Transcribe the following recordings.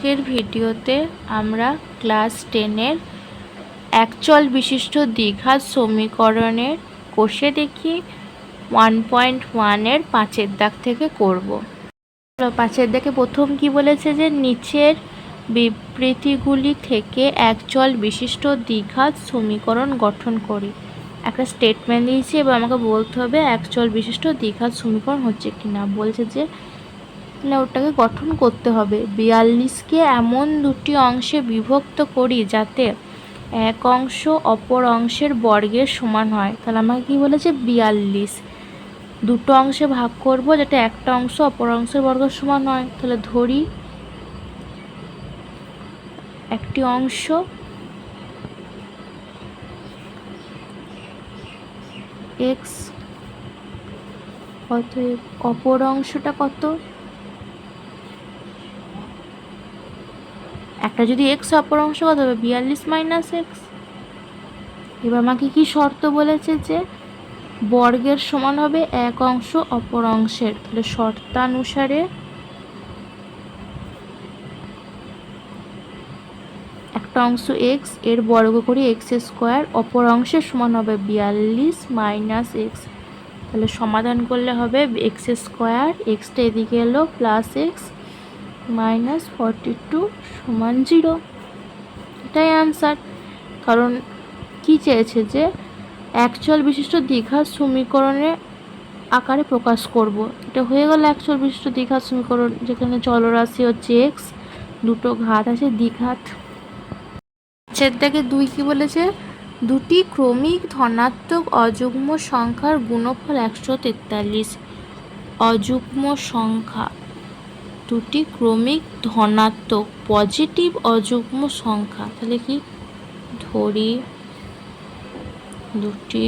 আজকের ভিডিওতে আমরা ক্লাস 10-এর একচল বিশিষ্ট দ্বিঘাত সমীকরণের কষে দেখি 1.1-এর 5-এর দাগ থেকে করব। 5-এর দাগে প্রথম কি বলেছে যে নিচের বিবৃতিগুলি থেকে একচল বিশিষ্ট দ্বিঘাত সমীকরণ গঠন করি। একটা স্টেটমেন্ট দিয়েছি এবং আমাকে বলতে হবে একচল বিশিষ্ট দ্বিঘাত সমীকরণ হচ্ছে কিনা। বলছে যে ওটাকে গঠন করতে হবে। 42কে এমন দুটি অংশে বিভক্ত করি যাতে এক অংশ অপর অংশের বর্গের সমান হয়। তাহলে আমাকে কি বলেছে 42 দুটো অংশে ভাগ করব যাতে একটা অংশ অপর অংশের বর্গের সমান হয়। তাহলে ধরি একটি অংশ x, অতএব অপর অংশটা কত, একটা যদি x অপর অংশ কত হবে 42 - x। এবার আমাকে কি শর্ত বলেছে যে বর্গের সমান হবে এক অংশ অপর অংশের। তাহলে শর্তানুসারে একটা অংশ x এর বর্গ করি x² অপর অংশের সমান হবে 42 - x। তাহলে সমাধান করলে হবে x², xটা এদিকে এলো প্লাস x -42 = 0। এটাই অ্যান্সার। কারণ কি চেয়েছে যে একচল বিশিষ্ট দ্বিঘাত সমীকরণের আকারে প্রকাশ করব। এটা হয়ে গেল একচল বিশিষ্ট দ্বিঘাত সমীকরণ, যেখানে চলরাশি হচ্ছে x, দুটো ঘাত আছে দ্বিঘাত। দাগে 2 কি বলেছে, দুটি ক্রমিক ধনাত্মক অযুগ্ম সংখ্যার গুণফল 143। অযুগ্ম সংখ্যা, দুটি ক্রমিক ধনাত্মক পজিটিভ অযুগ্ম সংখ্যা। তাহলে কি ধরি দুটি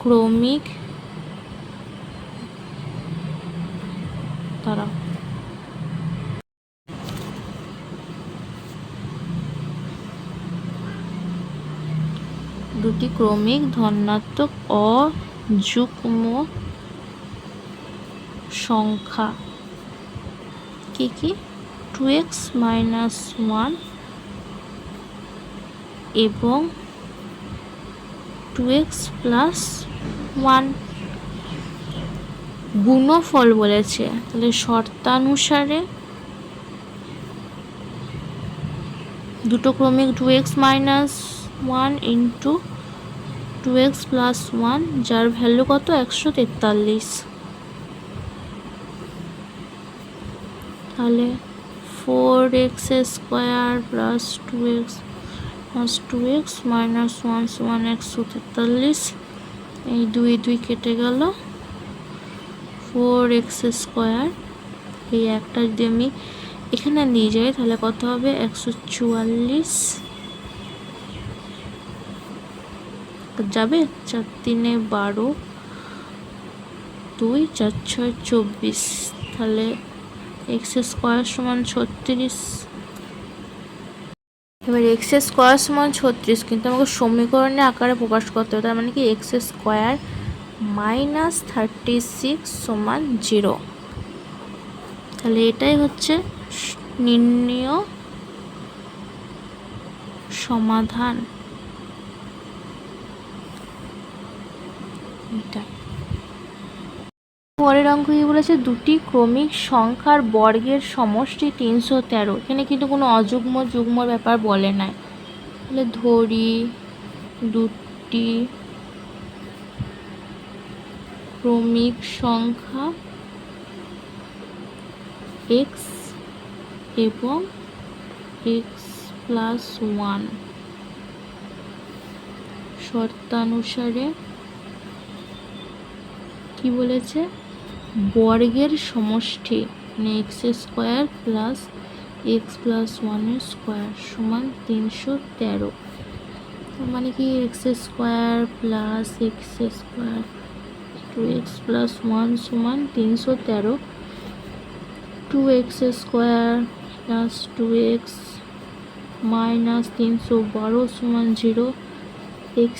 ক্রমিক দুটি ক্রমিক ধনাত্মক অযুগ্ম সংখ্যা কি কি 2x - 1 এবং 2x + 1 গুণফল বলেছে। তাহলে শর্তানুসারে দুটো ক্রমিক 2x - 1 × 2x + 1, যার ভ্যালু কত 143। তাহলে 4x² + 2x + 2x - 1 = 143। এই 2 2 কেটে গেল। 4x², এই একটা যদি আমি এখানে নিয়ে যাই তাহলে কত হবে 144 যাবে। 4 3 12, 2 4 6 24। তাহলে x² = 36। এবার x² = 36, কিন্তু আমাকে সমীকরণের আকারে প্রকাশ করতে হবে। তার মানে কি x² - 36 = 0। তাহলে এটাই হচ্ছে নির্ণেয় সমাধান। পরের অঙ্ক কি বলেছে, দুটি ক্রমিক সংখ্যার বর্গের সমষ্টি 313। এখানে কিন্তু কোনো অযুগ্ম যুগ্মর ব্যাপার বলে নাই। তাহলে ধরি দুটি ক্রমিক সংখ্যা x এবং x + 1 শর্তানুসারে কি বলেছে বর্গের সমষ্টি মানে x² + x + 1² সমান 313। মানে কি x² + x² 2x + 1 সমান 313। 2x² + 2x - 312 সমান 0। x²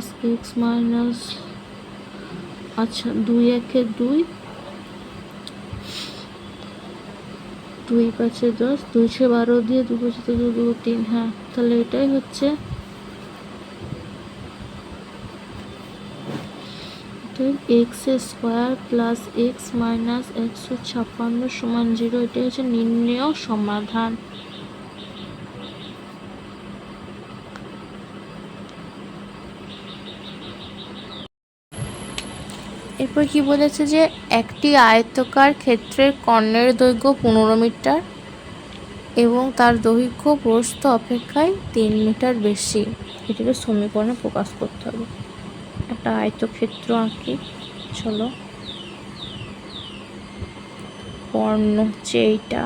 + x মাইনাস আচ্ছা 2 1 2 2×5 = 10, 2×12 দিয়ে 2×2 2 3, হ্যাঁ তাহলে এটাই হচ্ছে x² + x - 156 = 0। এটাই হচ্ছে নির্ণেয় সমাধান। এরপর কি বলেছে যে একটি আয়তাকার ক্ষেত্রের কর্ণের দৈর্ঘ্য 15 মিটার এবং তার দৈর্ঘ্য প্রস্থ অপেক্ষায় 3 মিটার বেশি। এটাকে সমীকরণে প্রকাশ করতে হবে। একটা আয়তক্ষেত্র আঁকি, চলো। কর্ণ হচ্ছে এইটা,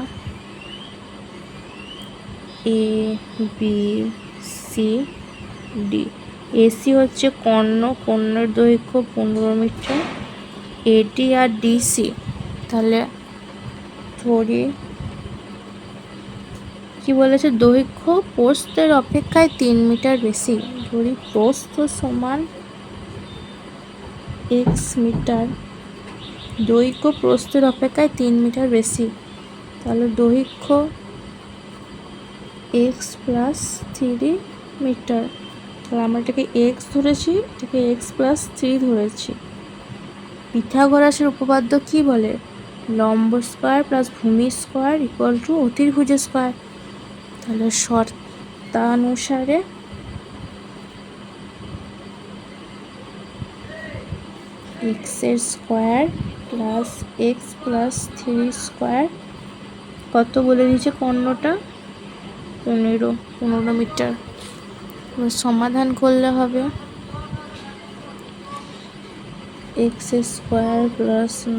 A B C D. AC হচ্ছে কর্ণের দৈর্ঘ্য 15 মিটার, এডি আর ডিসি। তাহলে ধরি কি বলেছে, দৈর্ঘ্য প্রস্থের অপেক্ষায় 3 মিটার বেশি। ধরি প্রস্থ সমান x মিটার, দৈর্ঘ্য প্রস্থের অপেক্ষায় 3 মিটার বেশি, তাহলে দৈর্ঘ্য x + 3 মিটার। তাহলে আমরা এটাকে x ধরেছি, এটাকে x + 3 ধরেছি। পিথাগোরাসের উপপাদ্য কি বলে? লম্ব স্কয়ার প্লাস ভূমি স্কয়ার ইকুয়াল টু অতিভুজ স্কয়ার। তাহলে শর্তানুসারে x² + x + 3 স্কয়ার কত বলে দিয়েছে কর্ণটা? 15 মিটার। সমাধান করলে হবে x² +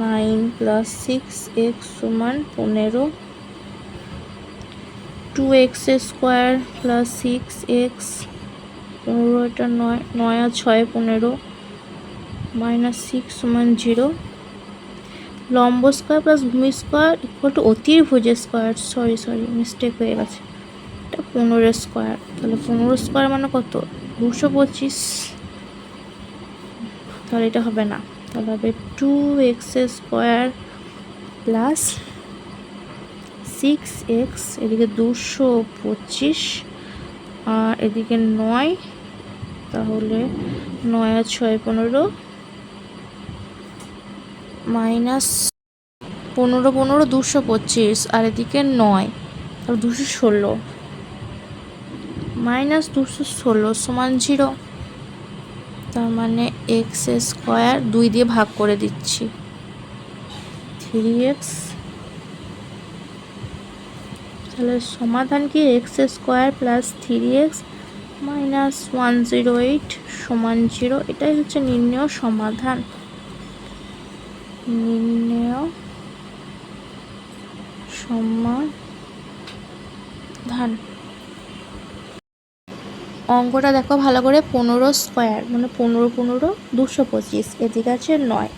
9 + 6x = 15, 2x² + 6x, 15 এটা 9, 9 আর 6 15, -6 = 0। লম্ব স্কয়ার প্লাস ভূমি স্কয়ার ইকুয়াল টু অতিভুজ স্কয়ার, সরি মিস্টেক হয়ে গেছে, এটা 15 স্কয়ার। তাহলে 15 স্কয়ার মানে কত? 225। তাহলে এটা হবে না, তাহলে হবে 2x² + 6x, এদিকে 225 আর এদিকে 9, তাহলে 9 আর 6 15, -15 15 225 আর এদিকে 9, তাহলে 216, -216 = 0। তার মানে x² 2 দিয়ে ভাগ করে দিচ্ছি, 3x। তাহলে সমাধান কি? x² + 3x - 108 = 0। এটাই হচ্ছে নির্ণেয় সমাধান। নির্ণেয় সমাধান। অঙ্কটা দেখো ভালো করে। 15 স্কয়ার মানে 15 15 225, এদিকে আছে 9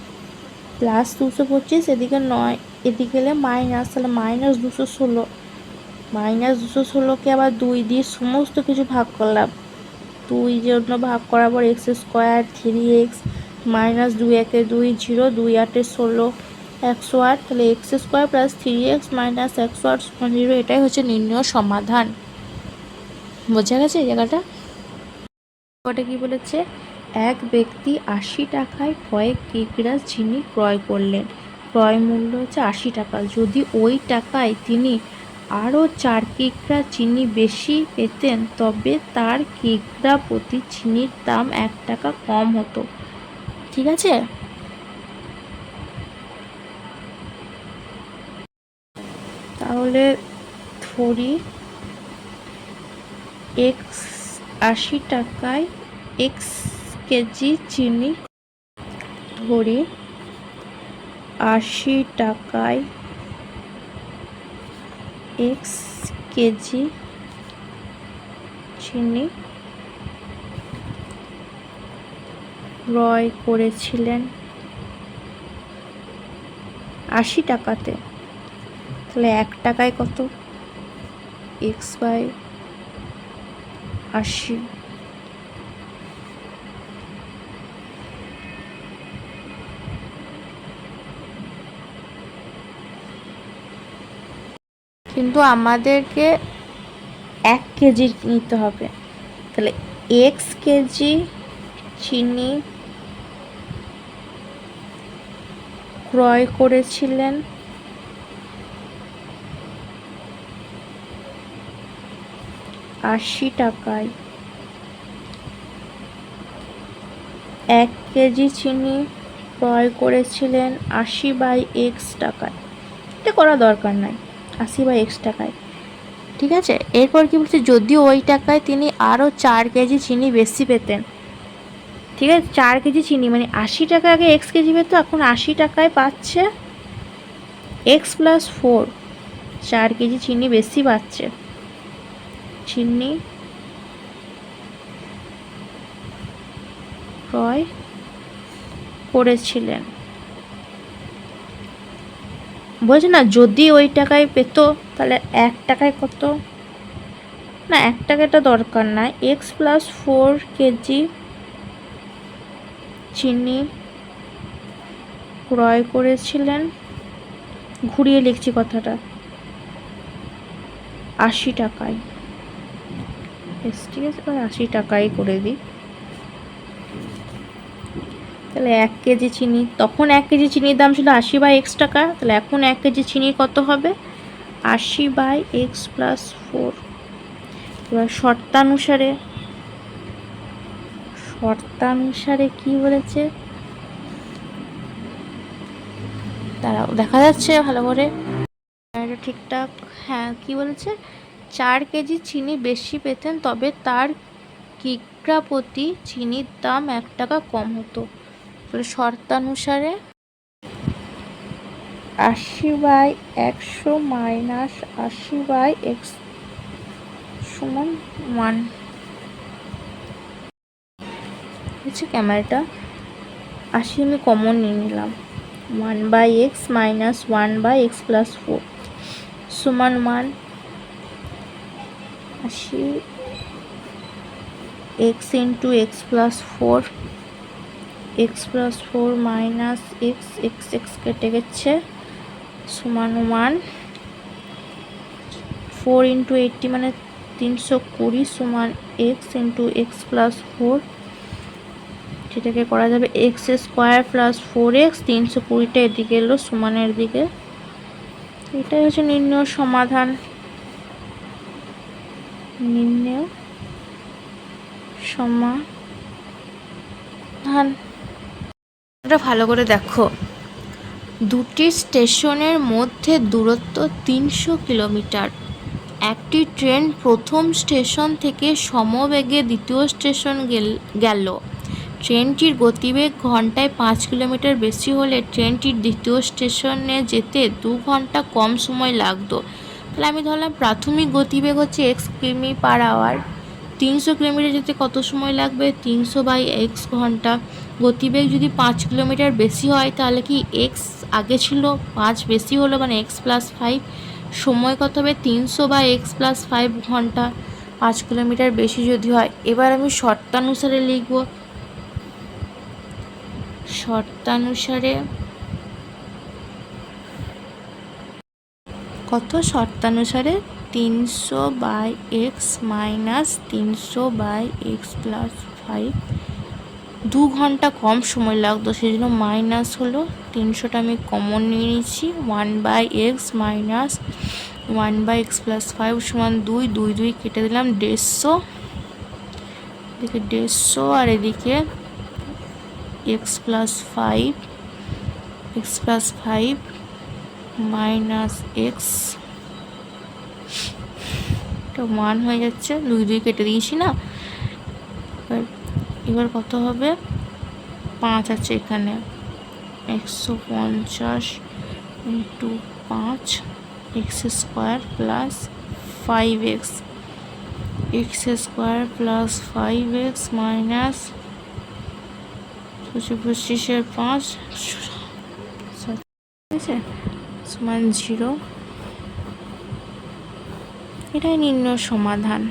প্লাস 225, এদিকে 9, এদিকে গেলে মাইনাস, তাহলে -216, -216কে আবার 2 দিয়ে সমস্ত কিছু ভাগ করলাম, 2 জন্য ভাগ করার পর x² 3x, -2 1 2 0, 2 8 16, 108। তাহলে x² + 3x - 108 = 0। এটাই হচ্ছে নির্ণেয় সমাধান। বোঝা গেছে এই জায়গাটা? ওটা কি বলেছে? এক ব্যক্তি 80 টাকায় কয়েক কিগ্রা চিনি ক্রয় করলেন। ক্রয় মূল্য হচ্ছে 80 টাকা। যদি ওই টাকায় তিনি আরও 4 কিগ্রা চিনি বেশি পেতেন তবে তার কিগ্রা প্রতি চিনির দাম 1 টাকা কম হতো। ঠিক আছে? তাহলে ধরি 80 টাকায় x কেজি চিনি, ধরি 80 টাকায় x কেজি চিনি ক্রয় করেছিলেন 80 টাকাতে। তাহলে 1 টাকায় কত? x/80। কিন্তু আমাদেরকে 1 কেজি নিতে হবে। তাহলে x কেজি চিনি ক্রয় করেছিলেন 80 টাকায়। 1 কেজি চিনি ক্রয় করেছিলেন 80/x টাকায়। এটা করা দরকার নাই, 80/x টাকায়। ঠিক আছে, এরপর কি বলছে, যদি ওই টাকায় তিনি আরও 4 কেজি চিনি বেশি পেতেন। ঠিক আছে, 4 কেজি চিনি মানে 80 টাকা আগে x কেজি পেত, এখন 80 টাকায় পাচ্ছে x+4, 4 কেজি চিনি বেশি পাচ্ছে। চিনি ক্রয় করেছিলেন, বলছে না যদি ওই টাকায় পেত তাহলে 1 টাকায় কত, না 1 টাকাটা দরকার নাই, x+4 কেজি চিনি ক্রয় করেছিলেন, ঘুরিয়ে লিখছি কথাটা, 80 টাকায়। ঠিক আছে, 80 টাকাই করে দিই। তাহলে 1 কেজি চিনি, তখন 1 কেজি চিনির দাম ছিল 80/x টাকা, তাহলে এখন 1 কেজি চিনি কত হবে, 80/x+4। এবার শর্তানুসারে কি বলেছে, দাঁড়াও দেখা যাচ্ছে ভালো করে, এটা ঠিকঠাক, হ্যাঁ কি বলেছে, 4 কেজি চিনি বেশি পেতেন তবে তার কিগ্রা প্রতি চিনির দাম 1 টাকা কম হতো। তাহলে শর্তানুসারে 80/100 মাইনাস 80/x সমান 1 হচ্ছে। ক্যামেরাটা 80 আমি কমন নিয়ে নিলাম, 1/x মাইনাস 1/x+4 সমান 1। 80 x into x+4, x+4 minus x কেটে গেছে সমান 1। 4 ইন্টু 80 মানে 320 সমান x ইন্টু x+4, সেটাকে করা যাবে x² প্লাস 4x, 320টা এদিকে এলো সমানের দিকে। এটাই হচ্ছে নির্ণয় সমাধান। নির্ণয় সমাধান, এটা ভালো করে দেখো, দুটি স্টেশনের মধ্যে দূরত্ব 300 কিলোমিটার। একটি ট্রেন প্রথম স্টেশন থেকে সমবেগে দ্বিতীয় স্টেশন গেল। ট্রেনটির গতিবেগ ঘন্টায় 5 কিলোমিটার বেশি হলে ট্রেনটির দ্বিতীয় স্টেশনে যেতে 2 ঘন্টা কম সময় লাগতো। তাহলে আমি ধরলাম প্রাথমিক গতিবেগ হচ্ছে x কিমি/আওয়ার, 300 কিলোমিটার যেতে কত সময় লাগবে, 300/x ঘন্টা। গতিবেগ যদি 5 কিলোমিটার বেশি হয় তাহলে কি x আগে ছিল, 5 বেশি হলো মানে x+5, সময় কত হবে 300/x+5 ঘন্টা, 5 কিলোমিটার বেশি যদি হয়। এবার আমি শর্তানুসারে লিখব, শর্তানুসারে কত, শর্তানুসারে 300/x মাইনাস 300/x+5, 2 ঘন্টা কম সময় লাগতো সেই জন্য মাইনাস হলো, 300টা আমি কমন নিয়ে নিচ্ছি, 1/x মাইনাস 1/x+5 সমান 2, 2 2 কেটে দিলাম 150, এদিকে 150 আর এদিকে x+5 মাইনাস x, এটা 1 হয়ে যাচ্ছে, 2 2 কেটে দিয়েছি না। এবার কত হবে, 5 আছে এখানে, 150 into 5 x² plus 5x, x² plus 5x minus 25 5 সমান 0। এটাই নির্ণয় সমাধান।